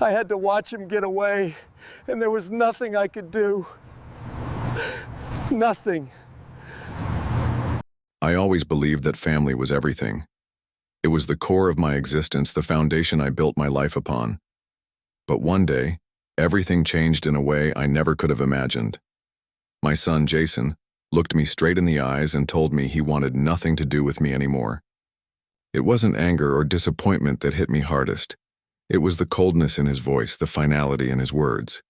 I had to watch him get away, and there was nothing I could do. Nothing. I always believed that family was everything. It was the core of my existence, the foundation I built my life upon. But one day, everything changed in a way I never could have imagined. My son, Jason, looked me straight in the eyes and told me he wanted nothing to do with me anymore. It wasn't anger or disappointment that hit me hardest. It was the coldness in his voice, the finality in his words.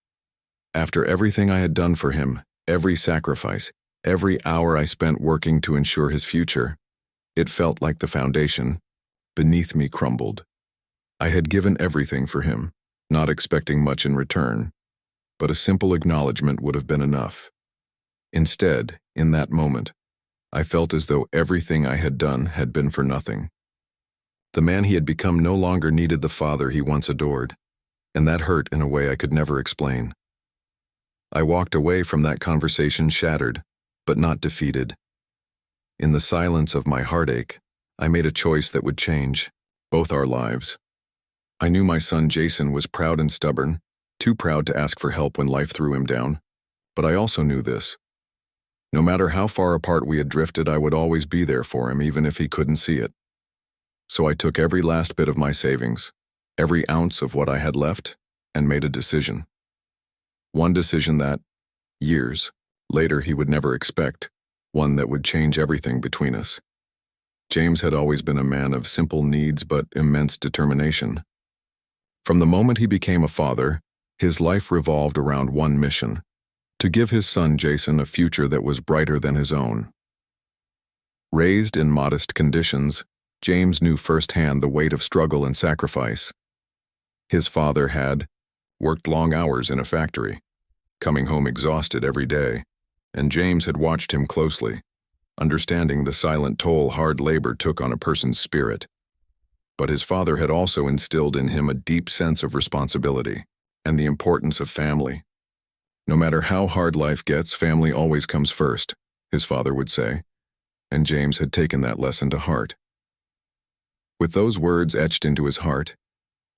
After everything I had done for him, every sacrifice, every hour I spent working to ensure his future, it felt like the foundation beneath me crumbled. I had given everything for him, not expecting much in return, but a simple acknowledgement would have been enough. Instead, in that moment, I felt as though everything I had done had been for nothing. The man he had become no longer needed the father he once adored, and that hurt in a way I could never explain. I walked away from that conversation shattered, but not defeated. In the silence of my heartache, I made a choice that would change both our lives. I knew my son Jason was proud and stubborn, too proud to ask for help when life threw him down. But I also knew this. No matter how far apart we had drifted, I would always be there for him, even if he couldn't see it. So I took every last bit of my savings, every ounce of what I had left, and made a decision. One decision that, years later, he would never expect, one that would change everything between us. James had always been a man of simple needs but immense determination. From the moment he became a father, his life revolved around one mission: to give his son Jason a future that was brighter than his own. Raised in modest conditions, James knew firsthand the weight of struggle and sacrifice. His father had worked long hours in a factory, coming home exhausted every day, and James had watched him closely, understanding the silent toll hard labor took on a person's spirit. But his father had also instilled in him a deep sense of responsibility and the importance of family. No matter how hard life gets, family always comes first, his father would say, and James had taken that lesson to heart. With those words etched into his heart,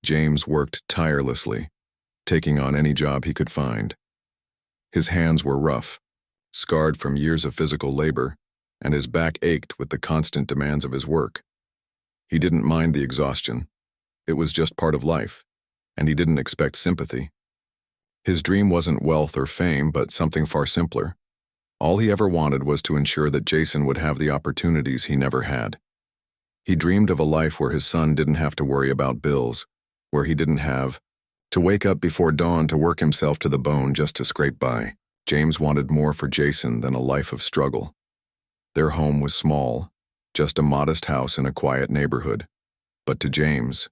James worked tirelessly, taking on any job he could find. His hands were rough, scarred from years of physical labor, and his back ached with the constant demands of his work. He didn't mind the exhaustion. It was just part of life, and he didn't expect sympathy. His dream wasn't wealth or fame, but something far simpler. All he ever wanted was to ensure that Jason would have the opportunities he never had. He dreamed of a life where his son didn't have to worry about bills, where he didn't have to wake up before dawn to work himself to the bone just to scrape by. James wanted more for Jason than a life of struggle. Their home was small, just a modest house in a quiet neighborhood. But to James,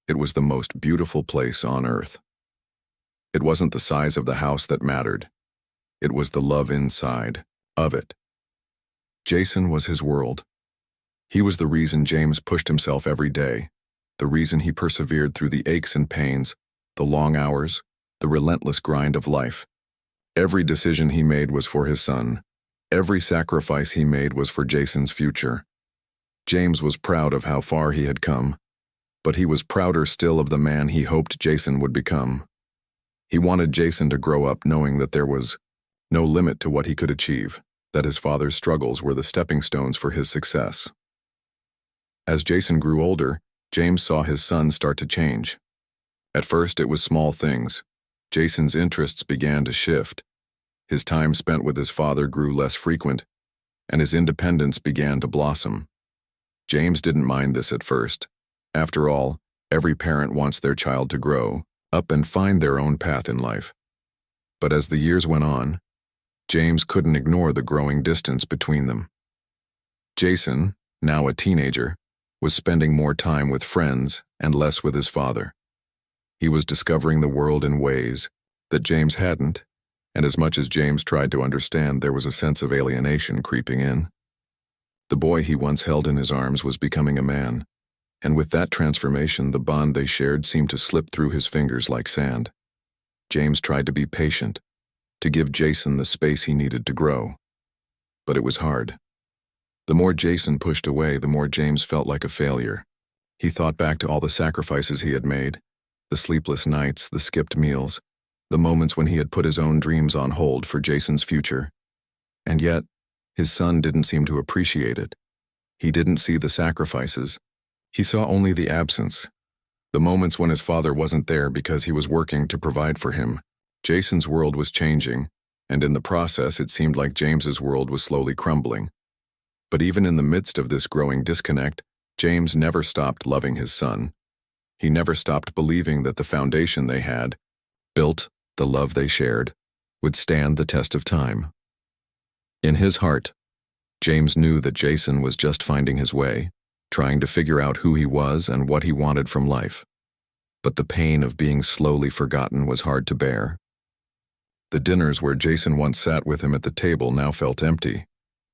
it was the most beautiful place on earth. It wasn't the size of the house that mattered. It was the love inside of it. Jason was his world. He was the reason James pushed himself every day, the reason he persevered through the aches and pains, the long hours, the relentless grind of life. Every decision he made was for his son. Every sacrifice he made was for Jason's future. James was proud of how far he had come, but he was prouder still of the man he hoped Jason would become. He wanted Jason to grow up knowing that there was no limit to what he could achieve, that his father's struggles were the stepping stones for his success. As Jason grew older, James saw his son start to change. At first, it was small things. Jason's interests began to shift. His time spent with his father grew less frequent, and his independence began to blossom. James didn't mind this at first. After all, every parent wants their child to grow up and find their own path in life. But as the years went on, James couldn't ignore the growing distance between them. Jason, now a teenager, was spending more time with friends and less with his father. He was discovering the world in ways that James hadn't, and as much as James tried to understand, there was a sense of alienation creeping in. The boy he once held in his arms was becoming a man, and with that transformation, the bond they shared seemed to slip through his fingers like sand. James tried to be patient, to give Jason the space he needed to grow. But it was hard. The more Jason pushed away, the more James felt like a failure. He thought back to all the sacrifices he had made, The sleepless nights, the skipped meals, the moments when he had put his own dreams on hold for Jason's future. And yet, his son didn't seem to appreciate it. He didn't see the sacrifices. He saw only the absence, the moments when his father wasn't there because he was working to provide for him. Jason's world was changing, and in the process it seemed like James's world was slowly crumbling. But even in the midst of this growing disconnect, James never stopped loving his son. He never stopped believing that the foundation they had, built, the love they shared, would stand the test of time. In his heart, James knew that Jason was just finding his way, trying to figure out who he was and what he wanted from life. But the pain of being slowly forgotten was hard to bear. The dinners where Jason once sat with him at the table now felt empty,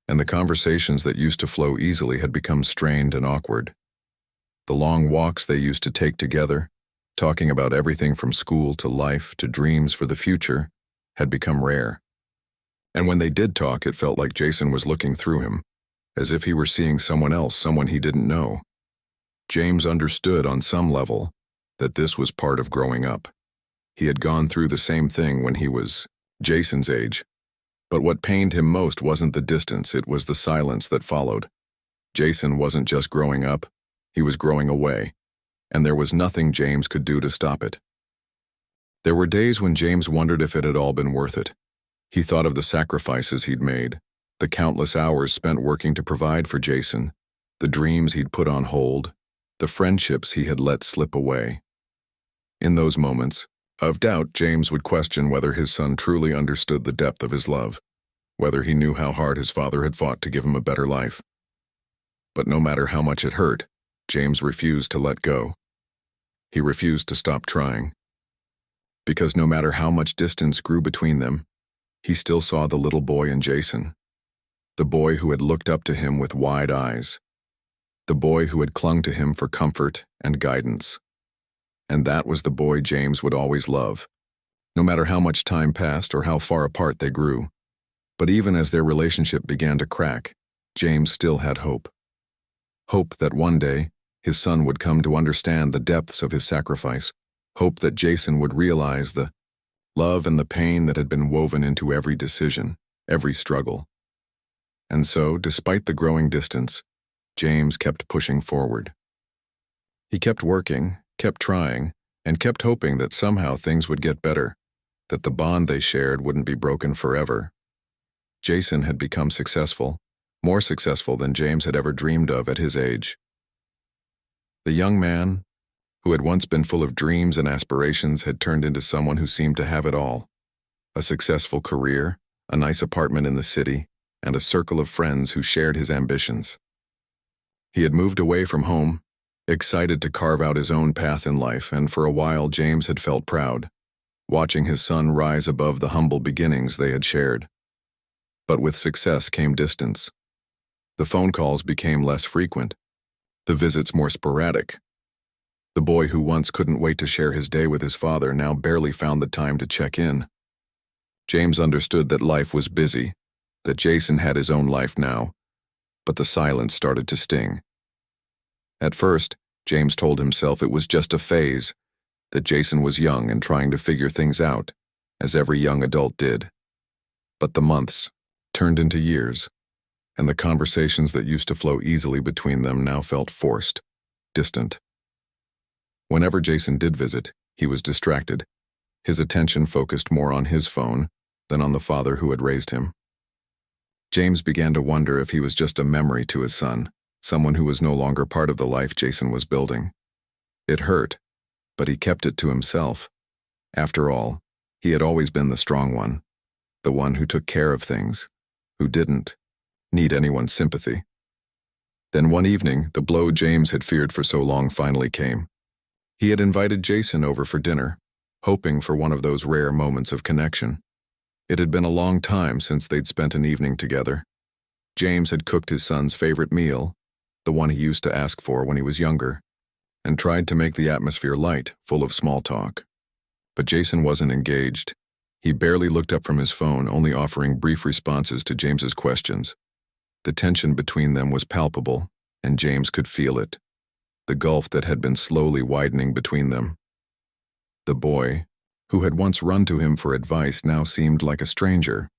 and the conversations that used to flow easily had become strained and awkward. The long walks they used to take together, talking about everything from school to life to dreams for the future, had become rare. And when they did talk, it felt like Jason was looking through him, as if he were seeing someone else, someone he didn't know. James understood on some level that this was part of growing up. He had gone through the same thing when he was Jason's age. But what pained him most wasn't the distance, it was the silence that followed. Jason wasn't just growing up, he was growing away, and there was nothing James could do to stop it. There were days when James wondered if it had all been worth it. He thought of the sacrifices he'd made, the countless hours spent working to provide for Jason, the dreams he'd put on hold, the friendships he had let slip away. In those moments of doubt, James would question whether his son truly understood the depth of his love, whether he knew how hard his father had fought to give him a better life. But no matter how much it hurt, James refused to let go. He refused to stop trying. Because no matter how much distance grew between them, he still saw the little boy in Jason, the boy who had looked up to him with wide eyes, the boy who had clung to him for comfort and guidance. And that was the boy James would always love, no matter how much time passed or how far apart they grew. But even as their relationship began to crack, James still had hope. Hope that one day, his son would come to understand the depths of his sacrifice, hope that Jason would realize the love and the pain that had been woven into every decision, every struggle. And so, despite the growing distance, James kept pushing forward. He kept working, kept trying, and kept hoping that somehow things would get better, that the bond they shared wouldn't be broken forever. Jason had become successful, more successful than James had ever dreamed of at his age. The young man, who had once been full of dreams and aspirations, had turned into someone who seemed to have it all. A successful career, a nice apartment in the city, and a circle of friends who shared his ambitions. He had moved away from home, excited to carve out his own path in life, and for a while James had felt proud, watching his son rise above the humble beginnings they had shared. But with success came distance. The phone calls became less frequent, the visits more sporadic. The boy who once couldn't wait to share his day with his father now barely found the time to check in. James understood that life was busy, that Jason had his own life now, but the silence started to sting. At first, James told himself it was just a phase, that Jason was young and trying to figure things out, as every young adult did. But the months turned into years, and the conversations that used to flow easily between them now felt forced, distant. Whenever Jason did visit, he was distracted, his attention focused more on his phone than on the father who had raised him. James began to wonder if he was just a memory to his son, someone who was no longer part of the life Jason was building. It hurt, but he kept it to himself. After all, he had always been the strong one, the one who took care of things, who didn't need anyone's sympathy. Then one evening, the blow James had feared for so long finally came. He had invited Jason over for dinner, hoping for one of those rare moments of connection. It had been a long time since they'd spent an evening together. James had cooked his son's favorite meal, the one he used to ask for when he was younger, and tried to make the atmosphere light, full of small talk. But Jason wasn't engaged. He barely looked up from his phone, only offering brief responses to James's questions. The tension between them was palpable, and James could feel it, the gulf that had been slowly widening between them. The boy, who had once run to him for advice, now seemed like a stranger.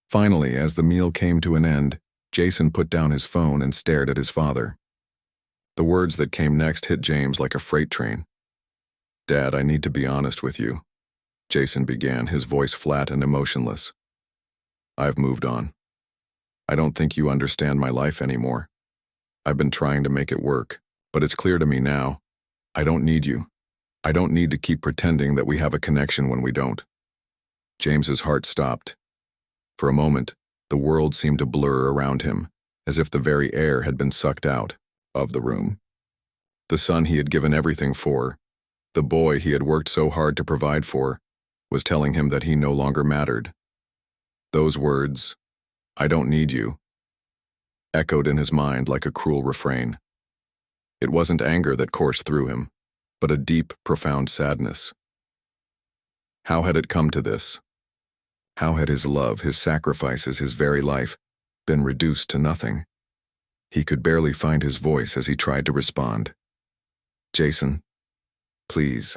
Finally, as the meal came to an end, Jason put down his phone and stared at his father. The words that came next hit James like a freight train. "Dad, I need to be honest with you," Jason began, his voice flat and emotionless. "I've moved on. I don't think you understand my life anymore. I've been trying to make it work, but it's clear to me now. I don't need you. I don't need to keep pretending that we have a connection when we don't." James's heart stopped. For a moment, the world seemed to blur around him, as if the very air had been sucked out of the room. The son he had given everything for, the boy he had worked so hard to provide for, was telling him that he no longer mattered. Those words, "I don't need you," echoed in his mind like a cruel refrain. It wasn't anger that coursed through him, but a deep, profound sadness. How had it come to this? How had his love, his sacrifices, his very life been reduced to nothing? He could barely find his voice as he tried to respond. "Jason, please."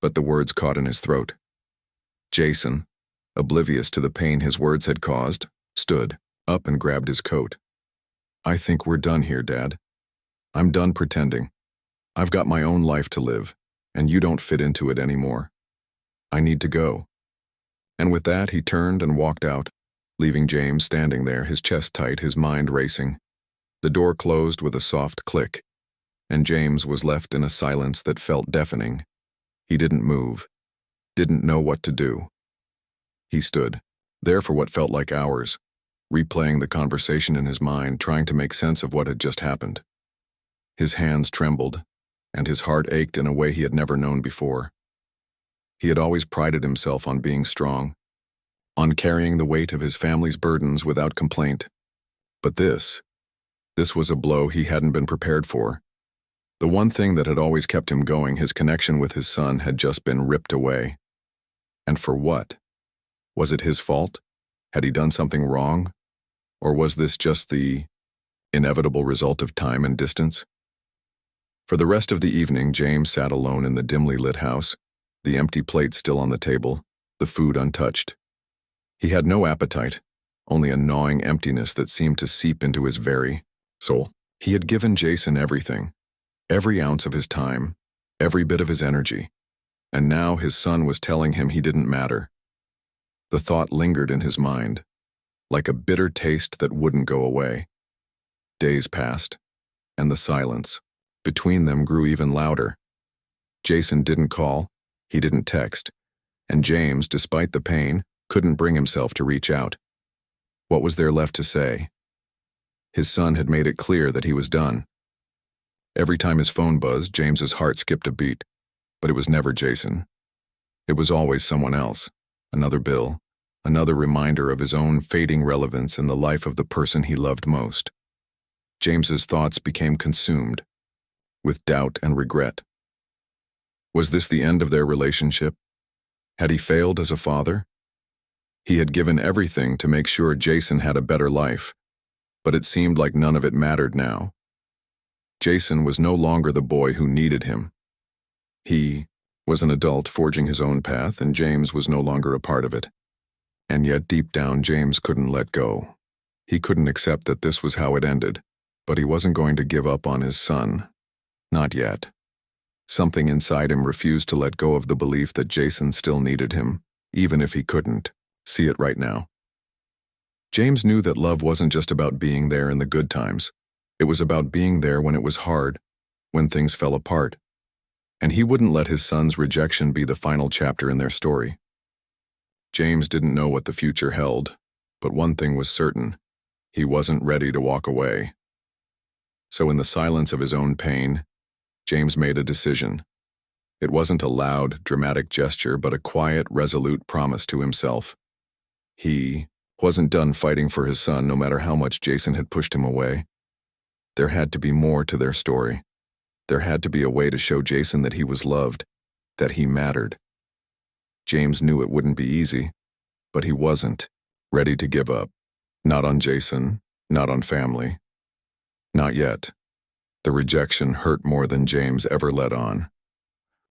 But the words caught in his throat. Jason, oblivious to the pain his words had caused, stood up and grabbed his coat. "I think we're done here, Dad. I'm done pretending. I've got my own life to live, and you don't fit into it anymore. I need to go." And with that, he turned and walked out, leaving James standing there, his chest tight, his mind racing. The door closed with a soft click, and James was left in a silence that felt deafening. He didn't move, didn't know what to do. He stood there for what felt like hours, replaying the conversation in his mind, trying to make sense of what had just happened. His hands trembled, and his heart ached in a way he had never known before. He had always prided himself on being strong, on carrying the weight of his family's burdens without complaint. But this was a blow he hadn't been prepared for. The one thing that had always kept him going, his connection with his son, had just been ripped away. And for what? Was it his fault? Had he done something wrong? Or was this just the inevitable result of time and distance? For the rest of the evening, James sat alone in the dimly lit house, the empty plate still on the table, the food untouched. He had no appetite, only a gnawing emptiness that seemed to seep into his very soul. He had given Jason everything, every ounce of his time, every bit of his energy, and now his son was telling him he didn't matter. The thought lingered in his mind, like a bitter taste that wouldn't go away. Days passed, and the silence between them grew even louder. Jason didn't call, he didn't text, and James, despite the pain, couldn't bring himself to reach out. What was there left to say? His son had made it clear that he was done. Every time his phone buzzed, James's heart skipped a beat, but it was never Jason. It was always someone else, another bill, another reminder of his own fading relevance in the life of the person he loved most. James's thoughts became consumed with doubt and regret. Was this the end of their relationship? Had he failed as a father? He had given everything to make sure Jason had a better life, but it seemed like none of it mattered now. Jason was no longer the boy who needed him. He was an adult forging his own path, and James was no longer a part of it. And yet deep down, James couldn't let go. He couldn't accept that this was how it ended, but he wasn't going to give up on his son. Not yet. Something inside him refused to let go of the belief that Jason still needed him, even if he couldn't see it right now. James knew that love wasn't just about being there in the good times. It was about being there when it was hard, when things fell apart. And he wouldn't let his son's rejection be the final chapter in their story. James didn't know what the future held, but one thing was certain: he wasn't ready to walk away. So in the silence of his own pain, James made a decision. It wasn't a loud, dramatic gesture, but a quiet, resolute promise to himself. He wasn't done fighting for his son, no matter how much Jason had pushed him away. There had to be more to their story. There had to be a way to show Jason that he was loved, that he mattered. James knew it wouldn't be easy, but he wasn't ready to give up. Not on Jason, not on family. Not yet. The rejection hurt more than James ever let on.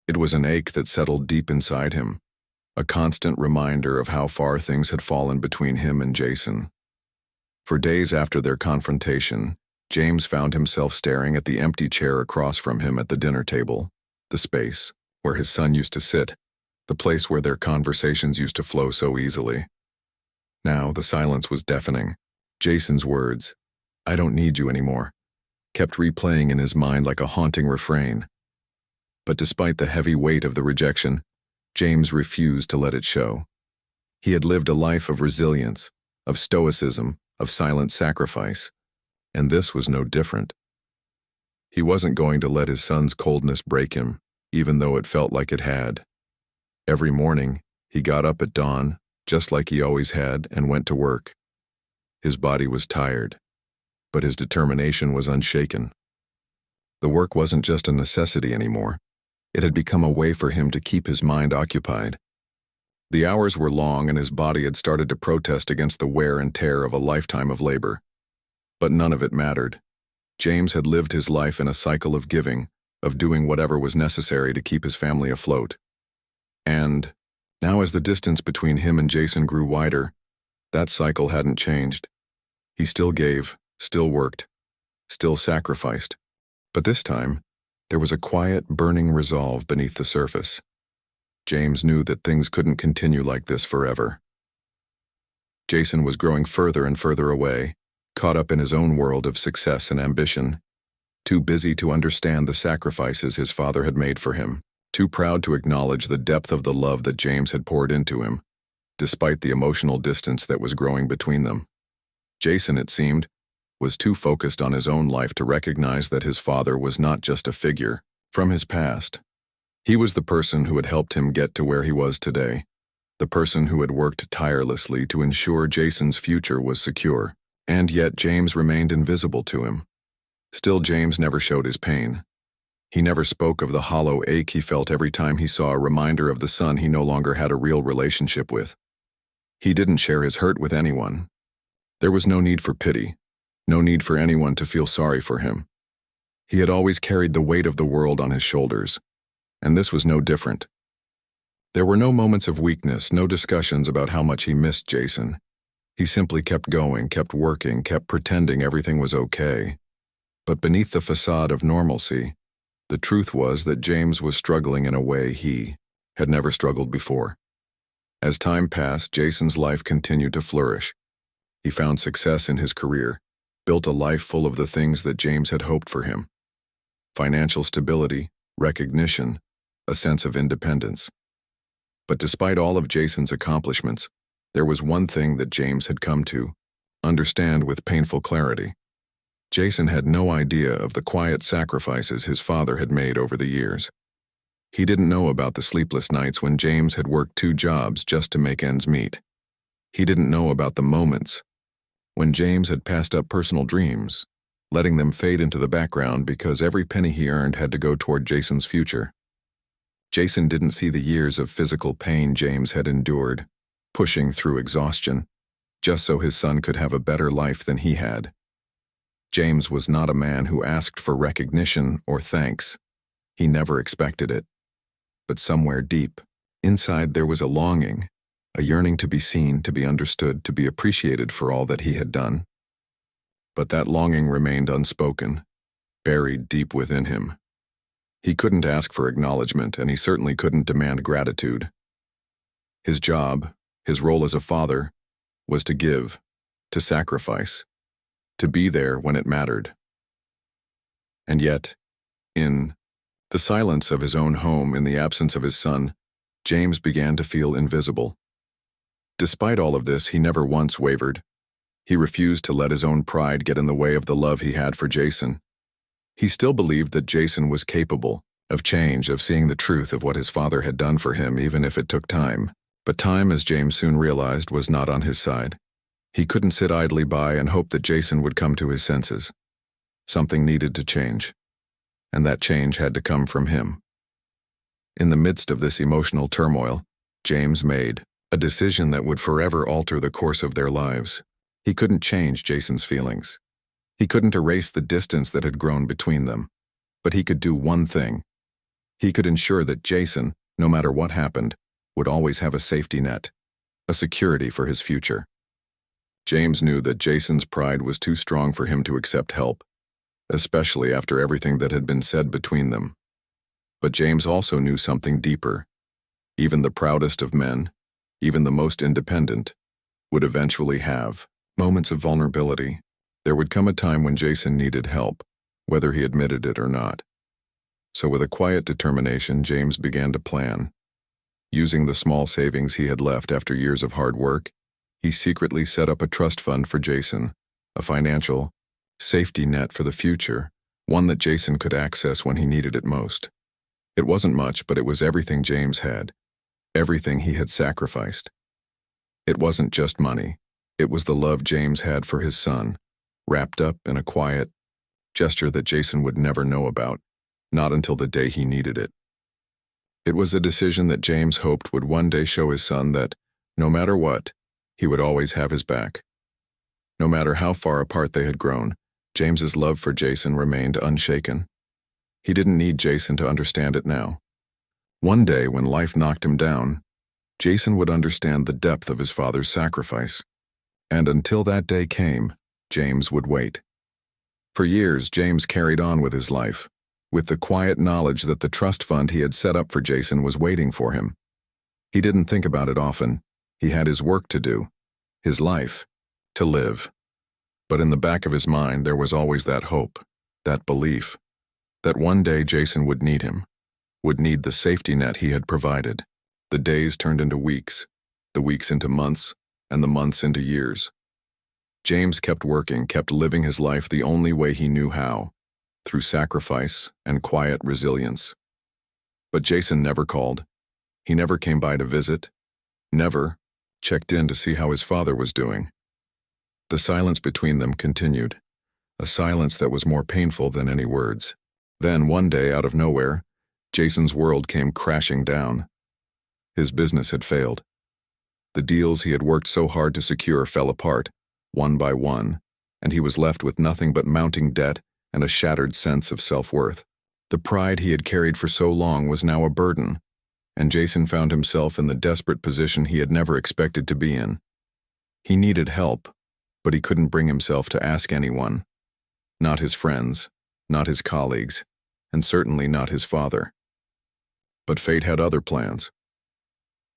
It was an ache that settled deep inside him, a constant reminder of how far things had fallen between him and Jason. For days after their confrontation, James found himself staring at the empty chair across from him at the dinner table, the space where his son used to sit, the place where their conversations used to flow so easily. Now the silence was deafening. Jason's words, "I don't need you anymore," kept replaying in his mind like a haunting refrain. But despite the heavy weight of the rejection, James refused to let it show. He had lived a life of resilience, of stoicism, of silent sacrifice, and this was no different. He wasn't going to let his son's coldness break him, even though it felt like it had. Every morning, he got up at dawn, just like he always had, and went to work. His body was tired, but his determination was unshaken. The work wasn't just a necessity anymore. It had become a way for him to keep his mind occupied. The hours were long and his body had started to protest against the wear and tear of a lifetime of labor. But none of it mattered. James had lived his life in a cycle of giving, of doing whatever was necessary to keep his family afloat. And now as the distance between him and Jason grew wider, that cycle hadn't changed. He still gave, still worked, still sacrificed. But this time, there was a quiet, burning resolve beneath the surface. James knew that things couldn't continue like this forever. Jason was growing further and further away, caught up in his own world of success and ambition, too busy to understand the sacrifices his father had made for him, too proud to acknowledge the depth of the love that James had poured into him, despite the emotional distance that was growing between them. Jason, it seemed, was too focused on his own life to recognize that his father was not just a figure from his past. He was the person who had helped him get to where he was today, the person who had worked tirelessly to ensure Jason's future was secure, and yet James remained invisible to him. Still, James never showed his pain. He never spoke of the hollow ache he felt every time he saw a reminder of the son he no longer had a real relationship with. He didn't share his hurt with anyone. There was no need for pity, no need for anyone to feel sorry for him. He had always carried the weight of the world on his shoulders, and this was no different. There were no moments of weakness, no discussions about how much he missed Jason. He simply kept going, kept working, kept pretending everything was okay. But beneath the facade of normalcy, the truth was that James was struggling in a way he had never struggled before. As time passed, Jason's life continued to flourish. He found success in his career, built a life full of the things that James had hoped for him: financial stability, recognition, a sense of independence. But despite all of Jason's accomplishments, there was one thing that James had come to understand with painful clarity. Jason had no idea of the quiet sacrifices his father had made over the years. He didn't know about the sleepless nights when James had worked 2 jobs just to make ends meet. He didn't know about the moments when James had passed up personal dreams, letting them fade into the background because every penny he earned had to go toward Jason's future. Jason didn't see the years of physical pain James had endured, pushing through exhaustion, just so his son could have a better life than he had. James was not a man who asked for recognition or thanks. He never expected it. But somewhere deep, inside there was a longing, a yearning to be seen, to be understood, to be appreciated for all that he had done. But that longing remained unspoken, buried deep within him. He couldn't ask for acknowledgement, and he certainly couldn't demand gratitude. His job, his role as a father, was to give, to sacrifice, to be there when it mattered. And yet, in the silence of his own home, in the absence of his son, James began to feel invisible. Despite all of this, he never once wavered. He refused to let his own pride get in the way of the love he had for Jason. He still believed that Jason was capable of change, of seeing the truth of what his father had done for him, even if it took time. But time, as James soon realized, was not on his side. He couldn't sit idly by and hope that Jason would come to his senses. Something needed to change, and that change had to come from him. In the midst of this emotional turmoil, James made a decision that would forever alter the course of their lives. He couldn't change Jason's feelings. He couldn't erase the distance that had grown between them. But he could do one thing: He could ensure that Jason, no matter what happened, would always have a safety net, a security for his future. James knew that Jason's pride was too strong for him to accept help, especially after everything that had been said between them. But James also knew something deeper. Even the proudest of men, even the most independent, would eventually have moments of vulnerability. There would come a time when Jason needed help, whether he admitted it or not. So with a quiet determination, James began to plan. Using the small savings he had left after years of hard work, he secretly set up a trust fund for Jason, a financial safety net for the future, one that Jason could access when he needed it most. It wasn't much, but it was everything James had, everything he had sacrificed. It wasn't just money, it was the love James had for his son, wrapped up in a quiet gesture that Jason would never know about, not until the day he needed it. It was a decision that James hoped would one day show his son that, no matter what, he would always have his back. No matter how far apart they had grown, James's love for Jason remained unshaken. He didn't need Jason to understand it now. One day, when life knocked him down, Jason would understand the depth of his father's sacrifice. And until that day came, James would wait. For years, James carried on with his life, with the quiet knowledge that the trust fund he had set up for Jason was waiting for him. He didn't think about it often. He had his work to do, his life to live. But in the back of his mind, there was always that hope, that belief, that one day Jason would need him, would need the safety net he had provided. The days turned into weeks, the weeks into months, and the months into years. James kept working, kept living his life the only way he knew how, through sacrifice and quiet resilience. But Jason never called. He never came by to visit, never checked in to see how his father was doing. The silence between them continued, a silence that was more painful than any words. Then, one day, out of nowhere, Jason's world came crashing down. His business had failed. The deals he had worked so hard to secure fell apart, one by one, and he was left with nothing but mounting debt and a shattered sense of self-worth. The pride he had carried for so long was now a burden, and Jason found himself in the desperate position he had never expected to be in. He needed help, but he couldn't bring himself to ask anyone. Not his friends, not his colleagues, and certainly not his father. But fate had other plans.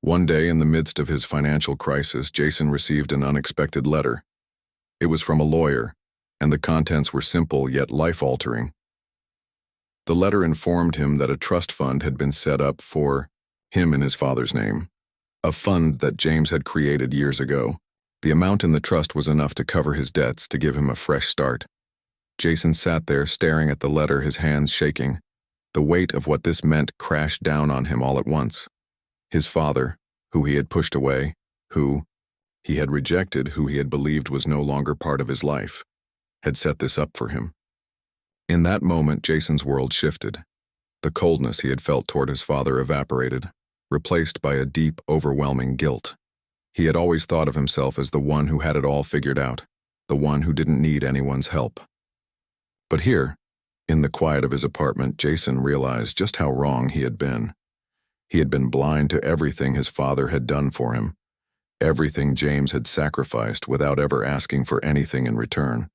One day, in the midst of his financial crisis, Jason received an unexpected letter. It was from a lawyer, and the contents were simple yet life-altering. The letter informed him that a trust fund had been set up for him in his father's name, a fund that James had created years ago. The amount in the trust was enough to cover his debts, to give him a fresh start. Jason sat there staring at the letter, his hands shaking. The weight of what this meant crashed down on him all at once. His father, who he had pushed away, who he had rejected, who he had believed was no longer part of his life, had set this up for him. In that moment, Jason's world shifted. The coldness he had felt toward his father evaporated, replaced by a deep, overwhelming guilt. He had always thought of himself as the one who had it all figured out, the one who didn't need anyone's help. But here, in the quiet of his apartment, Jason realized just how wrong he had been. He had been blind to everything his father had done for him, everything James had sacrificed without ever asking for anything in return.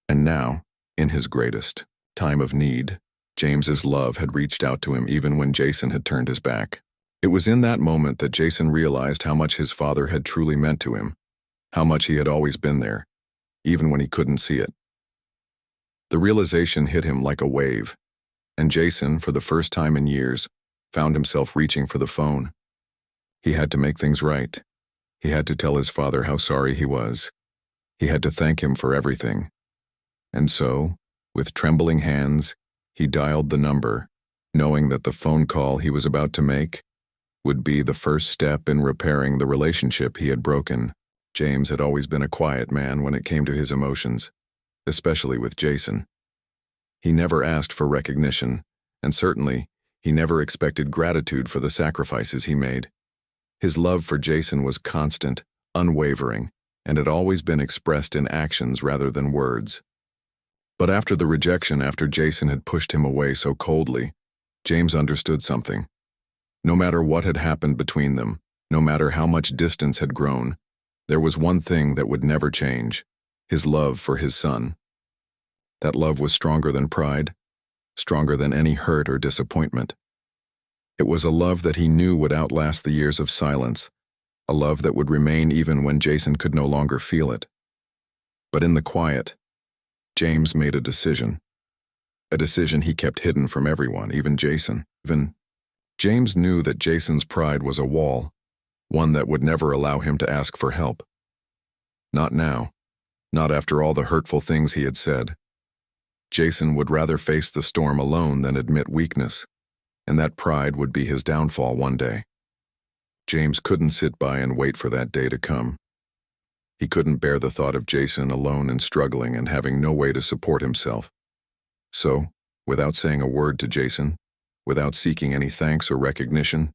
And now, in his greatest time of need, James's love had reached out to him even when Jason had turned his back. It was in that moment that Jason realized how much his father had truly meant to him, how much he had always been there, even when he couldn't see it. The realization hit him like a wave, and Jason, for the first time in years, found himself reaching for the phone. He had to make things right. He had to tell his father how sorry he was. He had to thank him for everything. And so, with trembling hands, he dialed the number, knowing that the phone call he was about to make would be the first step in repairing the relationship he had broken. James had always been a quiet man when it came to his emotions, especially with Jason. He never asked for recognition, and certainly, he never expected gratitude for the sacrifices he made. His love for Jason was constant, unwavering, and had always been expressed in actions rather than words. But after the rejection, after Jason had pushed him away so coldly, James understood something. No matter what had happened between them, no matter how much distance had grown, there was one thing that would never change: his love for his son. That love was stronger than pride, stronger than any hurt or disappointment. It was a love that he knew would outlast the years of silence, a love that would remain even when Jason could no longer feel it. But in the quiet, James made a decision he kept hidden from everyone, even Jason. James knew that Jason's pride was a wall, one that would never allow him to ask for help. Not now, not after all the hurtful things he had said. Jason would rather face the storm alone than admit weakness, and that pride would be his downfall one day. James couldn't sit by and wait for that day to come. He couldn't bear the thought of Jason alone and struggling and having no way to support himself. So, without saying a word to Jason, without seeking any thanks or recognition,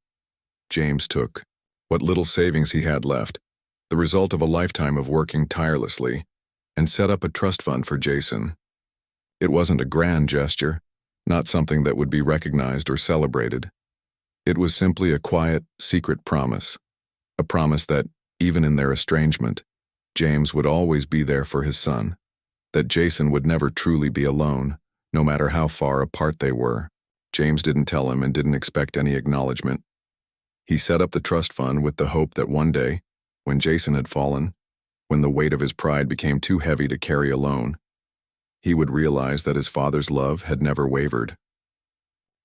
James took what little savings he had left, the result of a lifetime of working tirelessly, and set up a trust fund for Jason. It wasn't a grand gesture, not something that would be recognized or celebrated. It was simply a quiet, secret promise, a promise that, even in their estrangement, James would always be there for his son, that Jason would never truly be alone, no matter how far apart they were. James didn't tell him and didn't expect any acknowledgement. He set up the trust fund with the hope that one day, when Jason had fallen, when the weight of his pride became too heavy to carry alone, he would realize that his father's love had never wavered.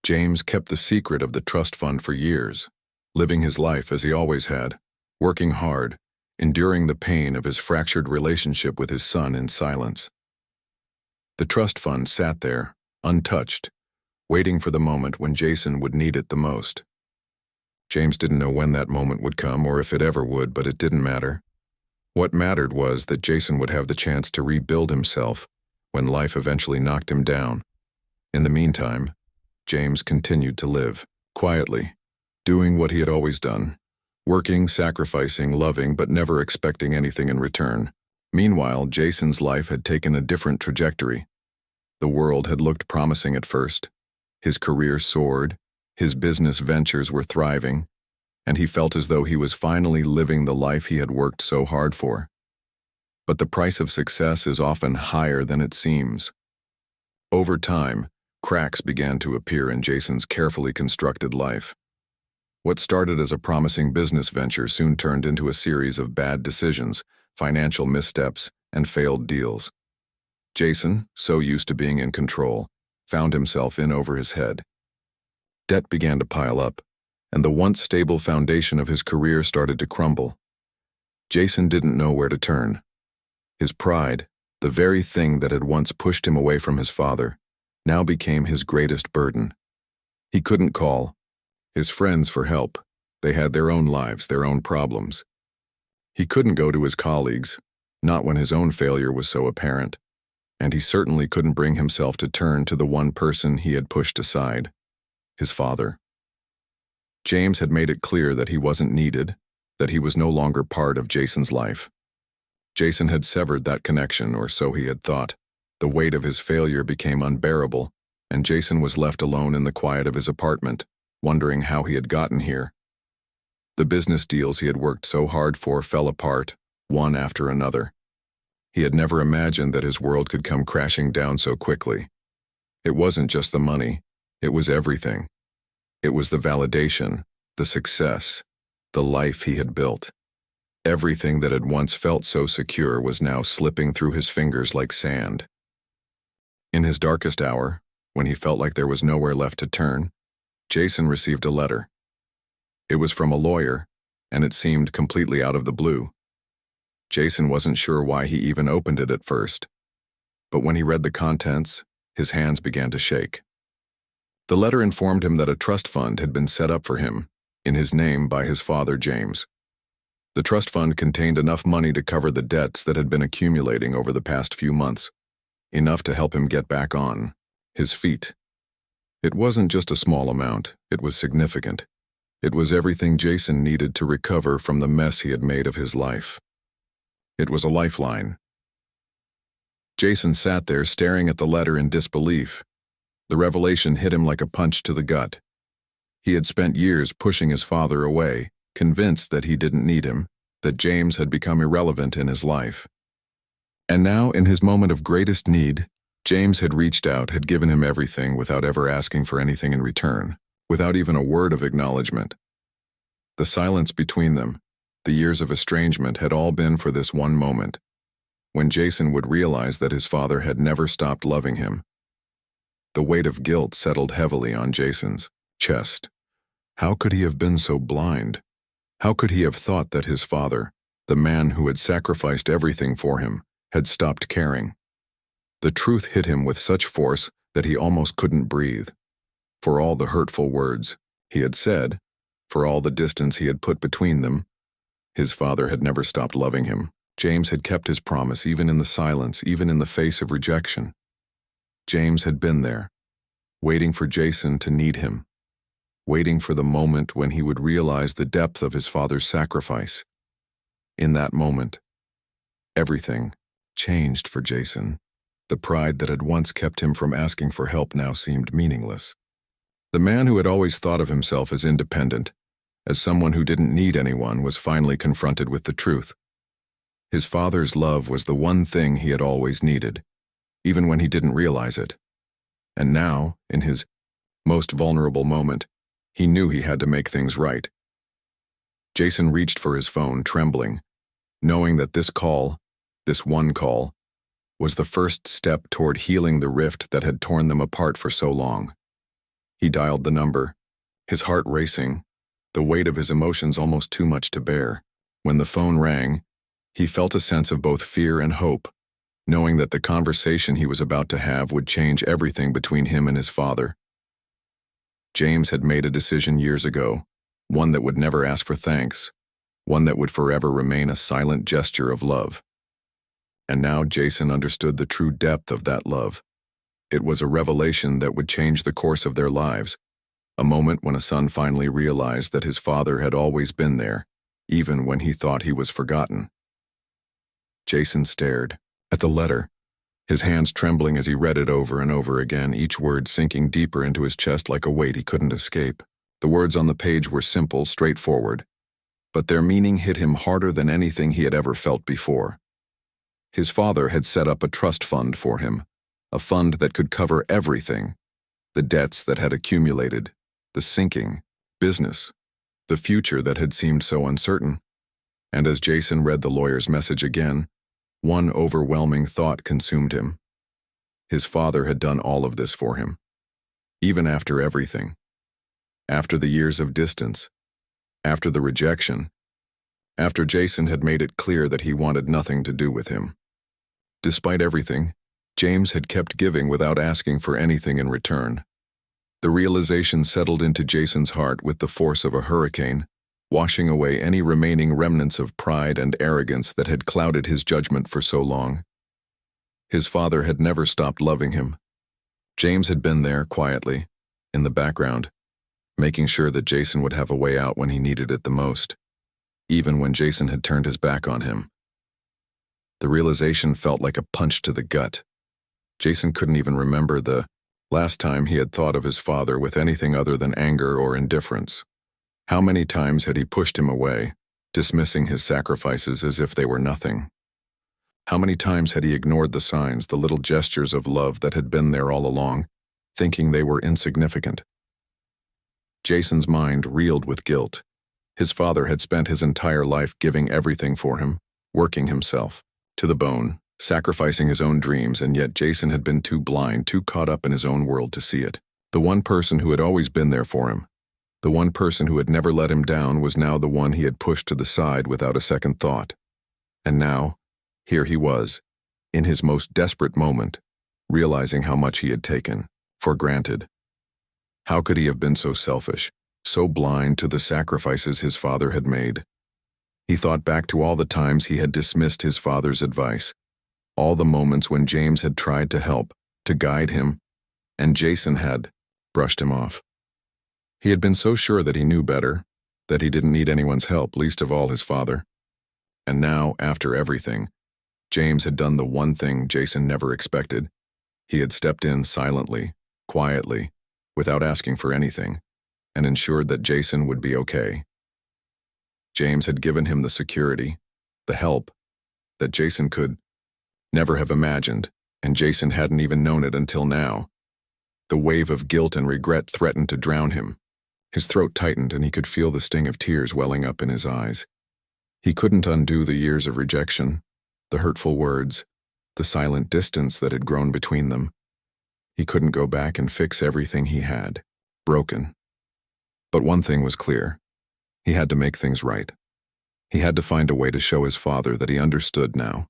James kept the secret of the trust fund for years, living his life as he always had, working hard, enduring the pain of his fractured relationship with his son in silence. The trust fund sat there, untouched, waiting for the moment when Jason would need it the most. James didn't know when that moment would come or if it ever would, but it didn't matter. What mattered was that Jason would have the chance to rebuild himself when life eventually knocked him down. In the meantime, James continued to live, quietly, doing what he had always done, working, sacrificing, loving, but never expecting anything in return. Meanwhile, Jason's life had taken a different trajectory. The world had looked promising at first. His career soared, his business ventures were thriving, and he felt as though he was finally living the life he had worked so hard for. But the price of success is often higher than it seems. Over time, cracks began to appear in Jason's carefully constructed life. What started as a promising business venture soon turned into a series of bad decisions, financial missteps, and failed deals. Jason, so used to being in control, found himself in over his head. Debt began to pile up, and the once stable foundation of his career started to crumble. Jason didn't know where to turn. His pride, the very thing that had once pushed him away from his father, now became his greatest burden. He couldn't call his friends for help. They had their own lives, their own problems. He couldn't go to his colleagues, not when his own failure was so apparent, and he certainly couldn't bring himself to turn to the one person he had pushed aside, his father. James had made it clear that he wasn't needed, that he was no longer part of Jason's life. Jason had severed that connection, or so he had thought. The weight of his failure became unbearable, and Jason was left alone in the quiet of his apartment, wondering how he had gotten here. The business deals he had worked so hard for fell apart, one after another. He had never imagined that his world could come crashing down so quickly. It wasn't just the money, it was everything. It was the validation, the success, the life he had built. Everything that had once felt so secure was now slipping through his fingers like sand. In his darkest hour, when he felt like there was nowhere left to turn, Jason received a letter. It was from a lawyer, and it seemed completely out of the blue. Jason wasn't sure why he even opened it at first, but when he read the contents, his hands began to shake. The letter informed him that a trust fund had been set up for him, in his name by his father, James. The trust fund contained enough money to cover the debts that had been accumulating over the past few months, enough to help him get back on his feet. It wasn't just a small amount, it was significant. It was everything Jason needed to recover from the mess he had made of his life. It was a lifeline. Jason sat there staring at the letter in disbelief. The revelation hit him like a punch to the gut. He had spent years pushing his father away, convinced that he didn't need him, that James had become irrelevant in his life. And now, in his moment of greatest need, James had reached out, had given him everything without ever asking for anything in return, without even a word of acknowledgement. The silence between them, the years of estrangement, had all been for this one moment, when Jason would realize that his father had never stopped loving him. The weight of guilt settled heavily on Jason's chest. How could he have been so blind? How could he have thought that his father, the man who had sacrificed everything for him, had stopped caring? The truth hit him with such force that he almost couldn't breathe. For all the hurtful words he had said, for all the distance he had put between them, his father had never stopped loving him. James had kept his promise even in the silence, even in the face of rejection. James had been there, waiting for Jason to need him, waiting for the moment when he would realize the depth of his father's sacrifice. In that moment, everything changed for Jason. The pride that had once kept him from asking for help now seemed meaningless. The man who had always thought of himself as independent, as someone who didn't need anyone, was finally confronted with the truth. His father's love was the one thing he had always needed, even when he didn't realize it. And now, in his most vulnerable moment, he knew he had to make things right. Jason reached for his phone, trembling, knowing that this call, this one call, was the first step toward healing the rift that had torn them apart for so long. He dialed the number, his heart racing, the weight of his emotions almost too much to bear. When the phone rang, he felt a sense of both fear and hope, knowing that the conversation he was about to have would change everything between him and his father. James had made a decision years ago, one that would never ask for thanks, one that would forever remain a silent gesture of love. And now Jason understood the true depth of that love. It was a revelation that would change the course of their lives, a moment when a son finally realized that his father had always been there, even when he thought he was forgotten. Jason stared at the letter, his hands trembling as he read it over and over again, each word sinking deeper into his chest like a weight he couldn't escape. The words on the page were simple, straightforward, but their meaning hit him harder than anything he had ever felt before. His father had set up a trust fund for him, a fund that could cover everything: the debts that had accumulated, the sinking business, the future that had seemed so uncertain. And as Jason read the lawyer's message again, one overwhelming thought consumed him. His father had done all of this for him, even after everything. After the years of distance, after the rejection, after Jason had made it clear that he wanted nothing to do with him. Despite everything, James had kept giving without asking for anything in return. The realization settled into Jason's heart with the force of a hurricane, washing away any remaining remnants of pride and arrogance that had clouded his judgment for so long. His father had never stopped loving him. James had been there quietly, in the background, making sure that Jason would have a way out when he needed it the most, even when Jason had turned his back on him. The realization felt like a punch to the gut. Jason couldn't even remember the last time he had thought of his father with anything other than anger or indifference. How many times had he pushed him away, dismissing his sacrifices as if they were nothing? How many times had he ignored the signs, the little gestures of love that had been there all along, thinking they were insignificant? Jason's mind reeled with guilt. His father had spent his entire life giving everything for him, working himself to the bone, sacrificing his own dreams, and yet Jason had been too blind, too caught up in his own world to see it. The one person who had always been there for him, the one person who had never let him down, was now the one he had pushed to the side without a second thought. And now, here he was, in his most desperate moment, realizing how much he had taken for granted. How could he have been so selfish, so blind to the sacrifices his father had made? He thought back to all the times he had dismissed his father's advice, all the moments when James had tried to help, to guide him, and Jason had brushed him off. He had been so sure that he knew better, that he didn't need anyone's help, least of all his father. And now, after everything, James had done the one thing Jason never expected. He had stepped in silently, quietly, without asking for anything, and ensured that Jason would be okay. James had given him the security, the help, that Jason could never have imagined, and Jason hadn't even known it until now. The wave of guilt and regret threatened to drown him. His throat tightened and he could feel the sting of tears welling up in his eyes. He couldn't undo the years of rejection, the hurtful words, the silent distance that had grown between them. He couldn't go back and fix everything he had broken. But one thing was clear. He had to make things right. He had to find a way to show his father that he understood now,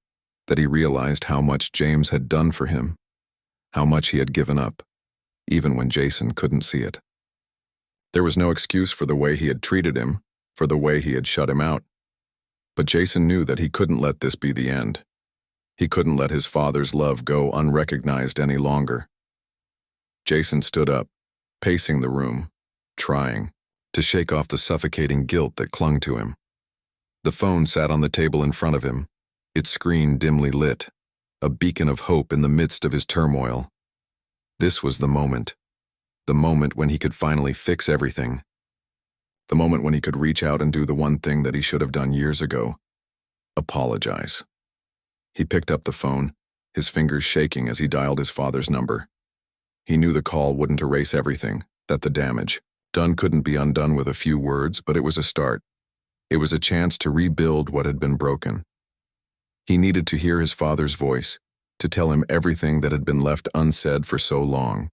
that he realized how much James had done for him, how much he had given up, even when Jason couldn't see it. There was no excuse for the way he had treated him, for the way he had shut him out. But Jason knew that he couldn't let this be the end. He couldn't let his father's love go unrecognized any longer. Jason stood up, pacing the room, trying to shake off the suffocating guilt that clung to him. The phone sat on the table in front of him, its screen dimly lit, a beacon of hope in the midst of his turmoil. This was the moment when he could finally fix everything. The moment when he could reach out and do the one thing that he should have done years ago: apologize. He picked up the phone, his fingers shaking as he dialed his father's number. He knew the call wouldn't erase everything, that the damage done couldn't be undone with a few words, but it was a start. It was a chance to rebuild what had been broken. He needed to hear his father's voice, to tell him everything that had been left unsaid for so long.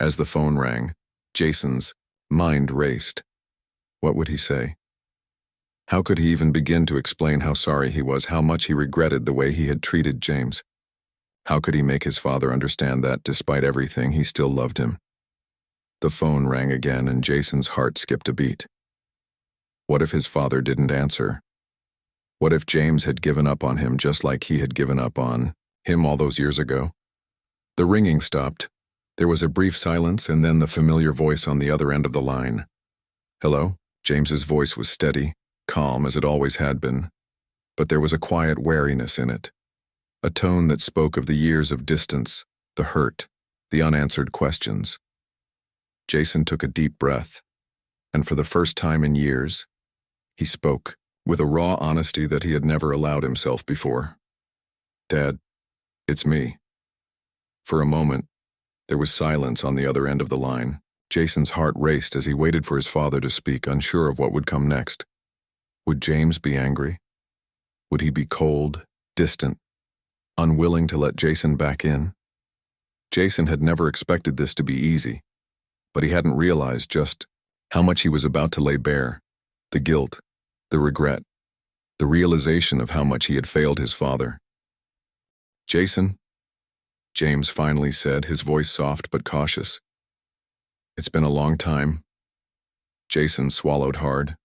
As the phone rang, Jason's mind raced. What would he say? How could he even begin to explain how sorry he was, how much he regretted the way he had treated James? How could he make his father understand that, despite everything, he still loved him? The phone rang again and Jason's heart skipped a beat. What if his father didn't answer? What if James had given up on him just like he had given up on him all those years ago? The ringing stopped. There was a brief silence and then the familiar voice on the other end of the line. Hello? James's voice was steady, calm as it always had been, but there was a quiet wariness in it, a tone that spoke of the years of distance, the hurt, the unanswered questions. Jason took a deep breath, and for the first time in years, he spoke with a raw honesty that he had never allowed himself before. Dad, it's me. For a moment, there was silence on the other end of the line. Jason's heart raced as he waited for his father to speak, unsure of what would come next. Would James be angry? Would he be cold, distant, unwilling to let Jason back in? Jason had never expected this to be easy, but he hadn't realized just how much he was about to lay bare. The guilt, the regret, the realization of how much he had failed his father. Jason, James finally said, his voice soft but cautious. It's been a long time. Jason swallowed hard,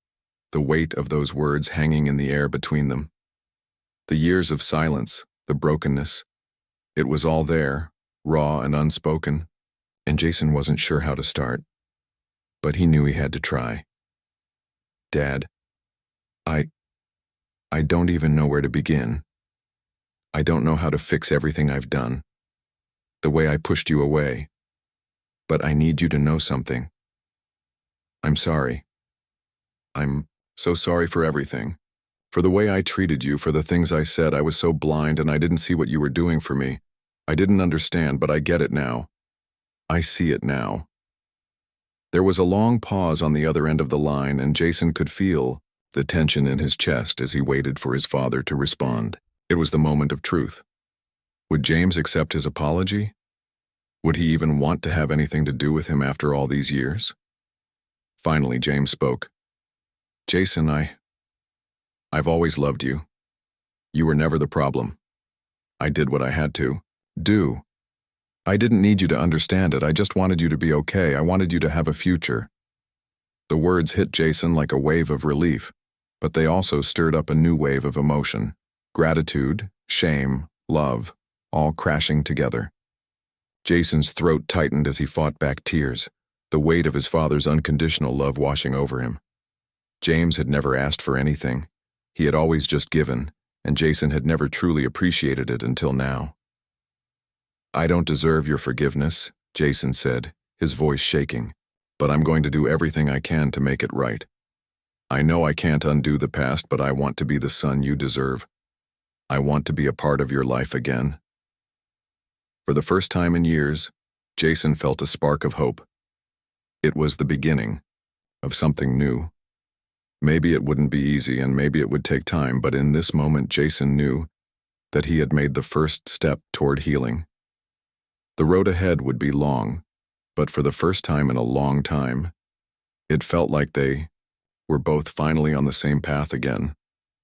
the weight of those words hanging in the air between them. The years of silence, the brokenness, it was all there, raw and unspoken, and Jason wasn't sure how to start. But he knew he had to try. Dad, I don't even know where to begin. I don't know how to fix everything I've done, the way I pushed you away. But I need you to know something. I'm sorry. I'm so sorry for everything. For the way I treated you, for the things I said. I was so blind and I didn't see what you were doing for me. I didn't understand, but I get it now. I see it now. There was a long pause on the other end of the line, and Jason could feel the tension in his chest as he waited for his father to respond. It was the moment of truth. Would James accept his apology? Would he even want to have anything to do with him after all these years? Finally, James spoke. Jason, I've always loved you. You were never the problem. I did what I had to do. I didn't need you to understand it. I just wanted you to be okay. I wanted you to have a future. The words hit Jason like a wave of relief, but they also stirred up a new wave of emotion. Gratitude, shame, love, all crashing together. Jason's throat tightened as he fought back tears, the weight of his father's unconditional love washing over him. James had never asked for anything. He had always just given, and Jason had never truly appreciated it until now. I don't deserve your forgiveness, Jason said, his voice shaking. "But I'm going to do everything I can to make it right. I know I can't undo the past, but I want to be the son you deserve. I want to be a part of your life again." For the first time in years, Jason felt a spark of hope. It was the beginning of something new. Maybe it wouldn't be easy and maybe it would take time, but in this moment Jason knew that he had made the first step toward healing. The road ahead would be long, but for the first time in a long time, it felt like they were both finally on the same path again.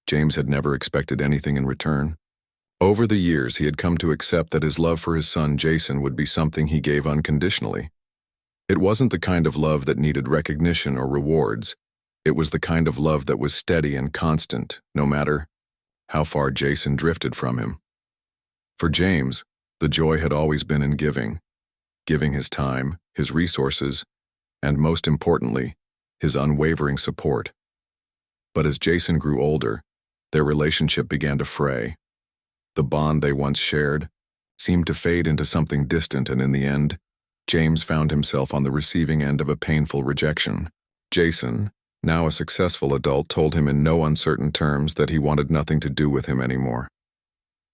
James had never expected anything in return. Over the years, he had come to accept that his love for his son Jason would be something he gave unconditionally. It wasn't the kind of love that needed recognition or rewards. It was the kind of love that was steady and constant, no matter how far Jason drifted from him. For James, the joy had always been in giving his time, his resources, and most importantly, his unwavering support. But as Jason grew older, their relationship began to fray. The bond they once shared seemed to fade into something distant, and in the end, James found himself on the receiving end of a painful rejection. Jason, now a successful adult, told him in no uncertain terms that he wanted nothing to do with him anymore.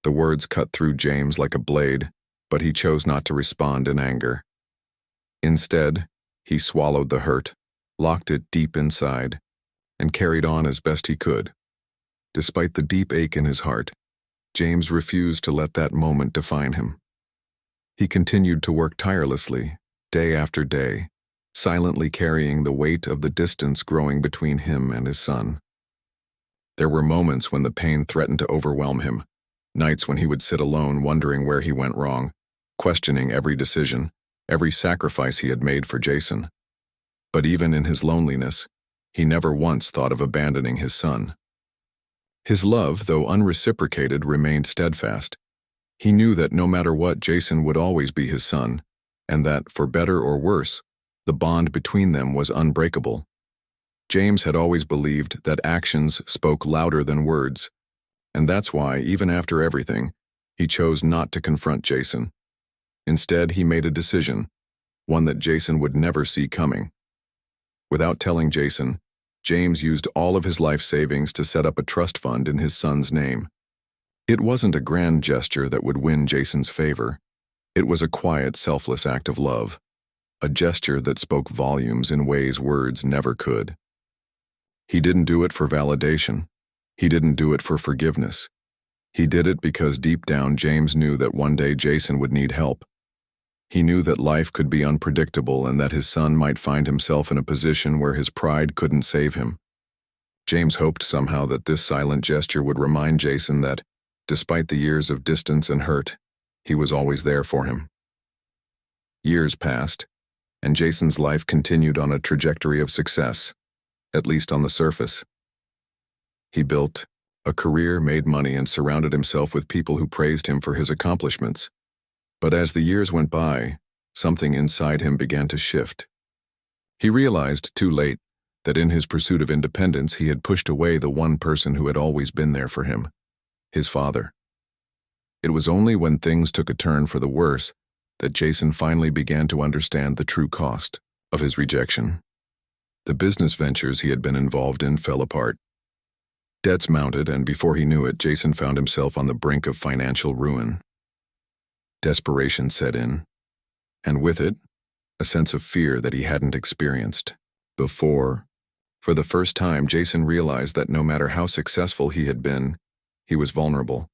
The words cut through James like a blade, but he chose not to respond in anger. Instead, he swallowed the hurt, locked it deep inside, and carried on as best he could. Despite the deep ache in his heart, James refused to let that moment define him. He continued to work tirelessly, day after day, silently carrying the weight of the distance growing between him and his son. There were moments when the pain threatened to overwhelm him, nights when he would sit alone wondering where he went wrong, questioning every decision, every sacrifice he had made for Jason. But even in his loneliness, he never once thought of abandoning his son. His love, though unreciprocated, remained steadfast. He knew that no matter what, Jason would always be his son, and that, for better or worse, the bond between them was unbreakable. James had always believed that actions spoke louder than words, and that's why, even after everything, he chose not to confront Jason. Instead, he made a decision, one that Jason would never see coming. Without telling Jason, James used all of his life savings to set up a trust fund in his son's name. It wasn't a grand gesture that would win Jason's favor. It was a quiet, selfless act of love, a gesture that spoke volumes in ways words never could. He didn't do it for validation. He didn't do it for forgiveness. He did it because deep down James knew that one day Jason would need help. He knew that life could be unpredictable and that his son might find himself in a position where his pride couldn't save him. James hoped somehow that this silent gesture would remind Jason that, despite the years of distance and hurt, he was always there for him. Years passed, and Jason's life continued on a trajectory of success, at least on the surface. He built a career, made money, and surrounded himself with people who praised him for his accomplishments. But as the years went by, something inside him began to shift. He realized, too late, that in his pursuit of independence he had pushed away the one person who had always been there for him, his father. It was only when things took a turn for the worse that Jason finally began to understand the true cost of his rejection. The business ventures he had been involved in fell apart. Debts mounted, and before he knew it, Jason found himself on the brink of financial ruin. Desperation set in, and with it, a sense of fear that he hadn't experienced before. For the first time, Jason realized that no matter how successful he had been, he was vulnerable.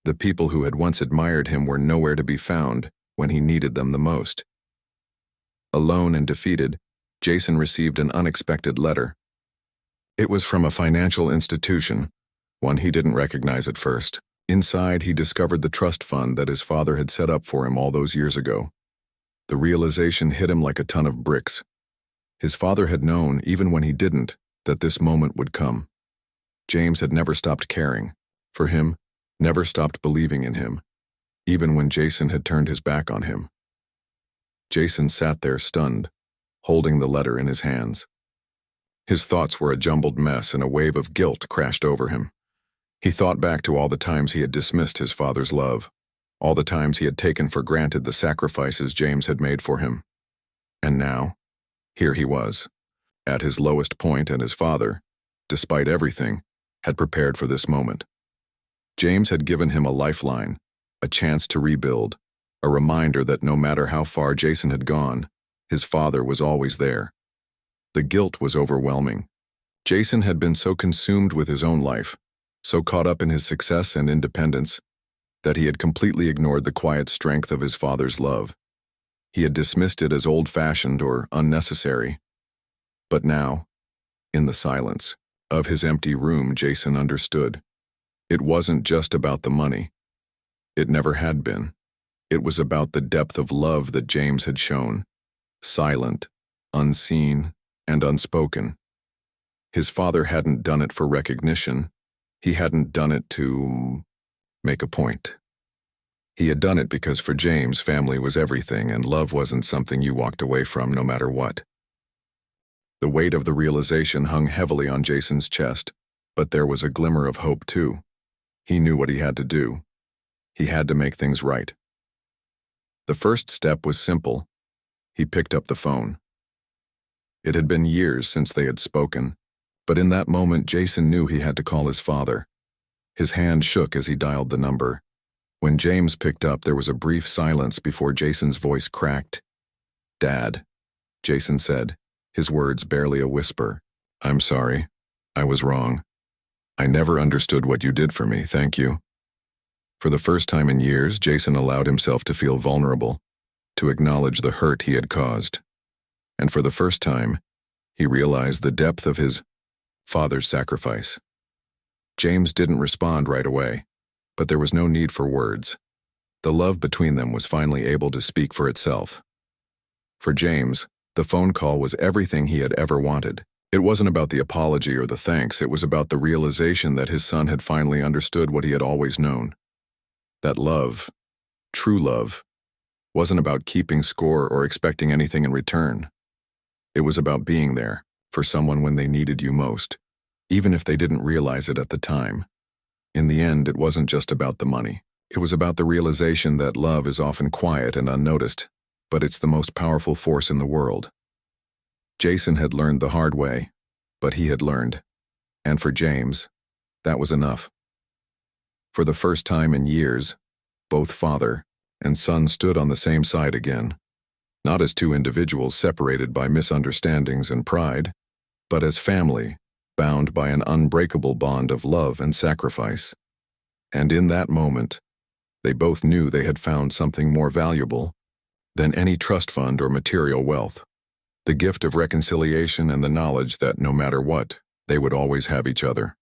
The people who had once admired him were nowhere to be found when he needed them the most. Alone and defeated, Jason received an unexpected letter. It was from a financial institution, one he didn't recognize at first. Inside, he discovered the trust fund that his father had set up for him all those years ago. The realization hit him like a ton of bricks. His father had known, even when he didn't, that this moment would come. James had never stopped caring for him, never stopped believing in him, even when Jason had turned his back on him. Jason sat there stunned, holding the letter in his hands. His thoughts were a jumbled mess, and a wave of guilt crashed over him. He thought back to all the times he had dismissed his father's love, all the times he had taken for granted the sacrifices James had made for him. And now, here he was, at his lowest point, and his father, despite everything, had prepared for this moment. James had given him a lifeline, a chance to rebuild, a reminder that no matter how far Jason had gone, his father was always there. The guilt was overwhelming. Jason had been so consumed with his own life, so caught up in his success and independence, that he had completely ignored the quiet strength of his father's love. He had dismissed it as old-fashioned or unnecessary. But now, in the silence of his empty room, Jason understood. It wasn't just about the money. It never had been. It was about the depth of love that James had shown, silent, unseen, and unspoken. His father hadn't done it for recognition. He hadn't done it to make a point. He had done it because for James, family was everything, and love wasn't something you walked away from no matter what. The weight of the realization hung heavily on Jason's chest, but there was a glimmer of hope too. He knew what he had to do. He had to make things right. The first step was simple. He picked up the phone. It had been years since they had spoken, but in that moment Jason knew he had to call his father. His hand shook as he dialed the number. When James picked up, there was a brief silence before Jason's voice cracked. "Dad," Jason said, his words barely a whisper. "I'm sorry. I was wrong. I never understood what you did for me, thank you." For the first time in years, Jason allowed himself to feel vulnerable, to acknowledge the hurt he had caused. And for the first time, he realized the depth of his father's sacrifice. James didn't respond right away, but there was no need for words. The love between them was finally able to speak for itself. For James, the phone call was everything he had ever wanted. It wasn't about the apology or the thanks, it was about the realization that his son had finally understood what he had always known. That love, true love, wasn't about keeping score or expecting anything in return. It was about being there for someone when they needed you most, even if they didn't realize it at the time. In the end, it wasn't just about the money. It was about the realization that love is often quiet and unnoticed, but it's the most powerful force in the world. Jason had learned the hard way, but he had learned. And for James, that was enough. For the first time in years, both father and son stood on the same side again, not as two individuals separated by misunderstandings and pride, but as family, bound by an unbreakable bond of love and sacrifice. And in that moment, they both knew they had found something more valuable than any trust fund or material wealth, the gift of reconciliation and the knowledge that no matter what, they would always have each other.